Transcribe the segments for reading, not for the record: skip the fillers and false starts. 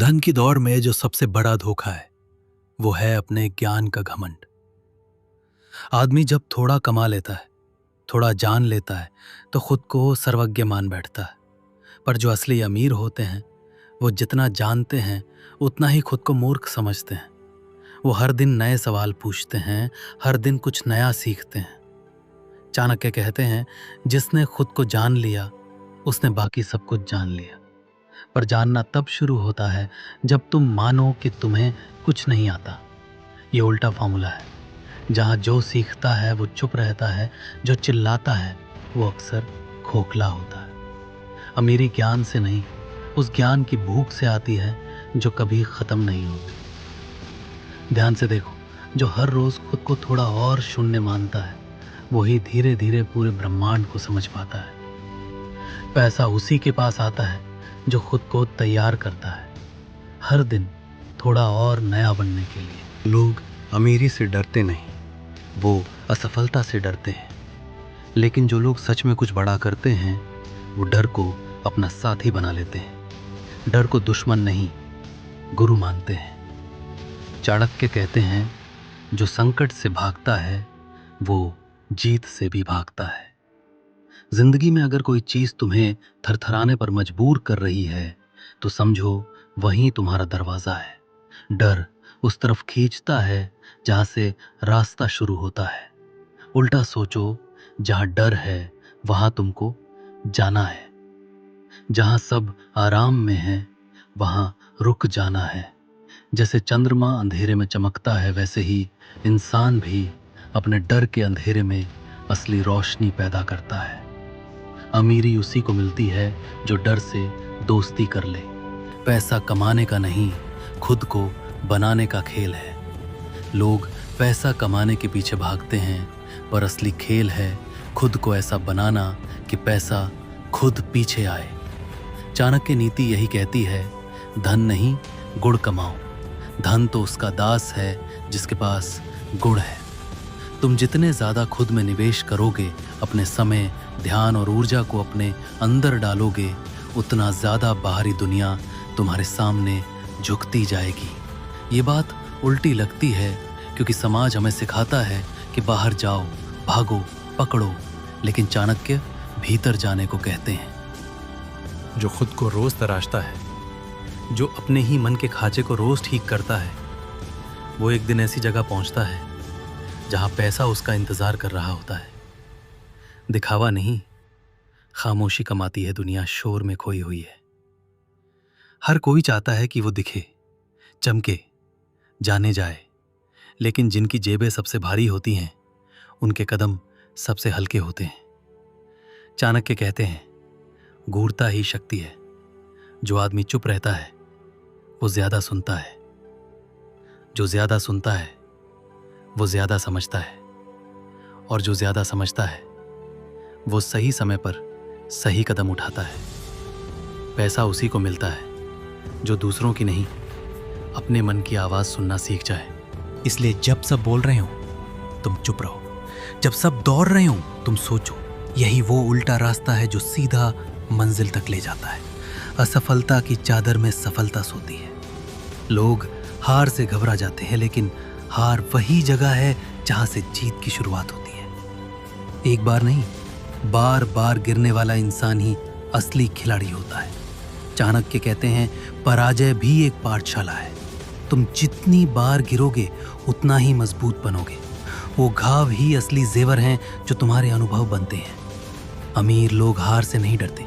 धन की दौड़ में जो सबसे बड़ा धोखा है वो है अपने ज्ञान का घमंड। आदमी जब थोड़ा कमा लेता है, थोड़ा जान लेता है, तो खुद को सर्वज्ञ मान बैठता है। पर जो असली अमीर होते हैं वो जितना जानते हैं उतना ही खुद को मूर्ख समझते हैं। वो हर दिन नए सवाल पूछते हैं, हर दिन कुछ नया सीखते हैं। चाणक्य कहते हैं, जिसने खुद को जान लिया उसने बाकी सब कुछ जान लिया। पर जानना तब शुरू होता है जब तुम मानो कि तुम्हें कुछ नहीं आता। ये उल्टा फॉर्मूला है। जहाँ जो सीखता है वो चुप रहता है, जो चिल्लाता है वो अक्सर खोखला होता है। अमीरी ज्ञान से नहीं, उस ज्ञान की भूख से आती है जो कभी खत्म नहीं होती। ध्यान से देखो, जो हर रोज खुद को थोड़ा और शून्य मानता है वही धीरे धीरे पूरे ब्रह्मांड को समझ पाता है। पैसा उसी के पास आता है जो खुद को तैयार करता है, हर दिन थोड़ा और नया बनने के लिए। लोग अमीरी से डरते नहीं, वो असफलता से डरते हैं। लेकिन जो लोग सच में कुछ बड़ा करते हैं वो डर को अपना साथी बना लेते हैं। डर को दुश्मन नहीं, गुरु मानते हैं। चाणक्य कहते हैं, जो संकट से भागता है वो जीत से भी भागता है। जिंदगी में अगर कोई चीज तुम्हें थरथराने पर मजबूर कर रही है तो समझो वहीं तुम्हारा दरवाजा है। डर उस तरफ खींचता है जहां से रास्ता शुरू होता है। उल्टा सोचो, जहां डर है वहां तुमको जाना है। जहां सब आराम में है वहां रुक जाना है। जैसे चंद्रमा अंधेरे में चमकता है, वैसे ही इंसान भी अपने डर के अंधेरे में असली रोशनी पैदा करता है। अमीरी उसी को मिलती है जो डर से दोस्ती कर ले। पैसा कमाने का नहीं, खुद को बनाने का खेल है। लोग पैसा कमाने के पीछे भागते हैं, पर असली खेल है खुद को ऐसा बनाना कि पैसा खुद पीछे आए। चाणक्य नीति यही कहती है, धन नहीं गुण कमाओ। धन तो उसका दास है जिसके पास गुण है। तुम जितने ज्यादा खुद में निवेश करोगे, अपने समय, ध्यान और ऊर्जा को अपने अंदर डालोगे, उतना ज्यादा बाहरी दुनिया तुम्हारे सामने झुकती जाएगी। ये बात उल्टी लगती है क्योंकि समाज हमें सिखाता है कि बाहर जाओ, भागो, पकड़ो, लेकिन चाणक्य भीतर जाने को कहते हैं। जो खुद को रोज तराशता है, जो अपने ही मन के खांचे को रोज ठीक करता है, वो एक दिन ऐसी जगह पहुंचता है जहां पैसा उसका इंतजार कर रहा होता है। दिखावा नहीं, खामोशी कमाती है दुनिया, शोर में खोई हुई है। हर कोई चाहता है कि वो दिखे, चमके, जाने जाए, लेकिन जिनकी जेबें सबसे भारी होती हैं उनके कदम सबसे हल्के होते हैं। चाणक्य कहते हैं, गूढ़ता ही शक्ति है। जो आदमी चुप रहता है वो ज्यादा सुनता है, जो ज्यादा सुनता है वो ज्यादा समझता है, और जो ज्यादा समझता है वो सही समय पर सही कदम उठाता है। पैसा उसी को मिलता है जो दूसरों की नहीं, अपने मन की आवाज सुनना सीख जाए। इसलिए जब सब बोल रहे हो तुम चुप रहो, जब सब दौड़ रहे हो तुम सोचो। यही वो उल्टा रास्ता है जो सीधा मंजिल तक ले जाता है। असफलता की चादर में सफलता सोती है। लोग हार से घबरा जाते हैं, लेकिन हार वही जगह है जहां से जीत की शुरुआत होती है। एक बार नहीं, बार बार गिरने वाला इंसान ही असली खिलाड़ी होता है। चाणक्य कहते हैं, पराजय भी एक पाठशाला है। तुम जितनी बार गिरोगे उतना ही मजबूत बनोगे। वो घाव ही असली जेवर हैं जो तुम्हारे अनुभव बनते हैं। अमीर लोग हार से नहीं डरते,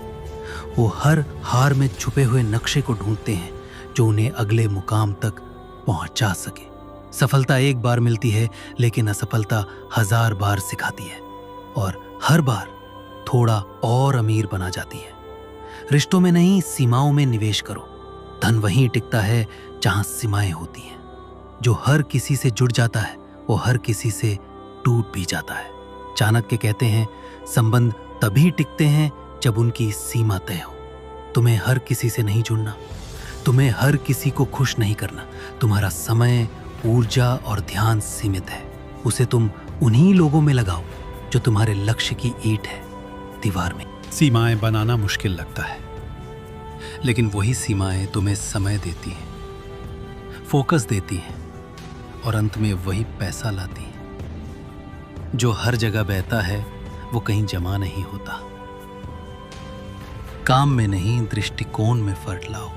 वो हर हार में छुपे हुए नक्शे को ढूंढते हैं जो उन्हें अगले मुकाम तक पहुंचा सके। सफलता एक बार मिलती है, लेकिन असफलता 1000 बार सिखाती है, और हर बार थोड़ा और अमीर बना जाती है। रिश्तों में नहीं, सीमाओं में निवेश करो। धन वहीं टिकता है जहां सीमाएं होती हैं। जो हर किसी से जुड़ जाता है वो हर किसी से टूट भी जाता है। चाणक्य कहते हैं, संबंध तभी टिकते हैं जब उनकी सीमा तय हो। तुम्हें हर किसी से नहीं जुड़ना, तुम्हें हर किसी को खुश नहीं करना। तुम्हारा समय, ऊर्जा और ध्यान सीमित है। उसे तुम उन्हीं लोगों में लगाओ जो तुम्हारे लक्ष्य की ईंट है दीवार में। सीमाएं बनाना मुश्किल लगता है, लेकिन वही सीमाएं तुम्हें समय देती हैं, फोकस देती हैं और अंत में वही पैसा लाती हैं। जो हर जगह बहता है वो कहीं जमा नहीं होता। काम में नहीं, दृष्टिकोण में फर्क लाओ।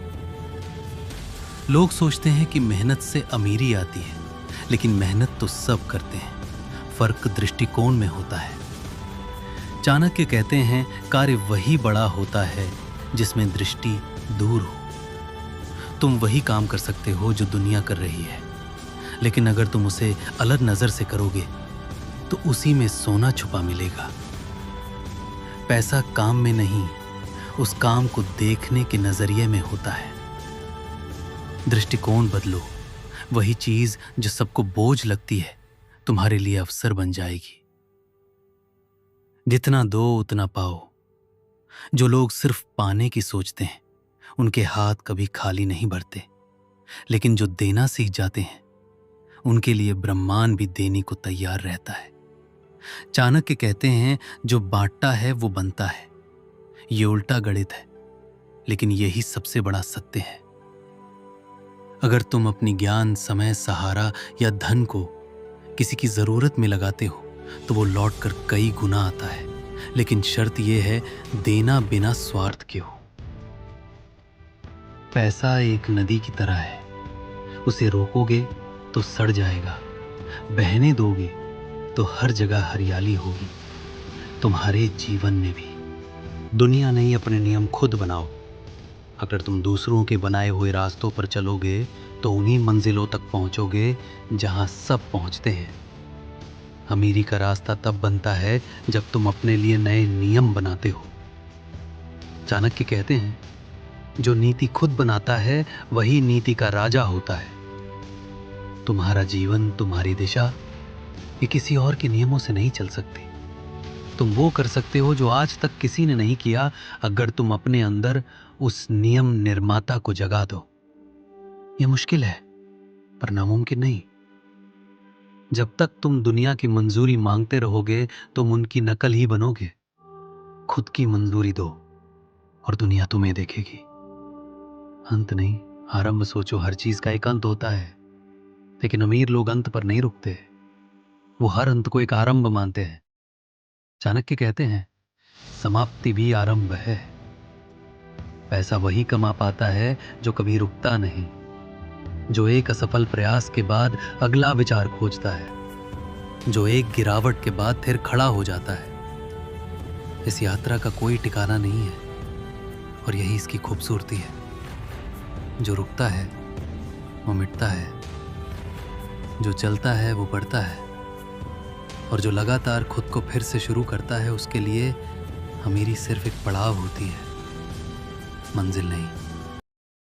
लोग सोचते हैं कि मेहनत से अमीरी आती है, लेकिन मेहनत तो सब करते हैं, फर्क दृष्टिकोण में होता है। चाणक्य कहते हैं, कार्य वही बड़ा होता है जिसमें दृष्टि दूर हो। तुम वही काम कर सकते हो जो दुनिया कर रही है, लेकिन अगर तुम उसे अलग नजर से करोगे तो उसी में सोना छुपा मिलेगा। पैसा काम में नहीं, उस काम को देखने के नजरिए में होता है। दृष्टिकोण बदलो, वही चीज जो सबको बोझ लगती है तुम्हारे लिए अवसर बन जाएगी। जितना दो उतना पाओ। जो लोग सिर्फ पाने की सोचते हैं उनके हाथ कभी खाली नहीं भरते, लेकिन जो देना सीख जाते हैं उनके लिए ब्रह्मांड भी देने को तैयार रहता है। चाणक्य कहते हैं, जो बांटता है वो बनता है। ये उल्टा गणित है, लेकिन यही सबसे बड़ा सत्य है। अगर तुम अपनी ज्ञान, समय, सहारा या धन को किसी की जरूरत में लगाते हो तो वो लौटकर कई गुना आता है, लेकिन शर्त यह है, देना बिना स्वार्थ के हो। पैसा एक नदी की तरह है, उसे रोकोगे तो सड़ जाएगा, बहने दोगे तो हर जगह हरियाली होगी। तुम्हारे जीवन में भी दुनिया नहीं, अपने नियम खुद बनाओ। अगर तुम दूसरों के बनाए हुए रास्तों पर चलोगे तो उन्हीं मंजिलों तक पहुंचोगे जहां सब पहुंचते हैं। अमीरी का रास्ता तब बनता है जब तुम अपने लिए नए नियम बनाते हो। चाणक्य कहते हैं, जो नीति खुद बनाता है वही नीति का राजा होता है। तुम्हारा जीवन, तुम्हारी दिशा ये किसी और के नियमों से नहीं चल सकती। तुम वो कर सकते हो जो आज तक किसी ने नहीं किया, अगर तुम अपने अंदर उस नियम निर्माता को जगा दो। यह मुश्किल है पर नामुमकिन नहीं। जब तक तुम दुनिया की मंजूरी मांगते रहोगे तुम उनकी नकल ही बनोगे। खुद की मंजूरी दो और दुनिया तुम्हें देखेगी। अंत नहीं, आरंभ सोचो। हर चीज का एक अंत होता है, लेकिन अमीर लोग अंत पर नहीं रुकते, वो हर अंत को एक आरंभ मानते हैं। चाणक्य कहते हैं, समाप्ति भी आरंभ है। पैसा वही कमा पाता है जो कभी रुकता नहीं, जो एक असफल प्रयास के बाद अगला विचार खोजता है, जो एक गिरावट के बाद फिर खड़ा हो जाता है। इस यात्रा का कोई ठिकाना नहीं है और यही इसकी खूबसूरती है। जो रुकता है वो मिटता है, जो चलता है वो बढ़ता है, और जो लगातार खुद को फिर से शुरू करता है उसके लिए अमीरी सिर्फ एक पड़ाव होती है, मंजिल नहीं।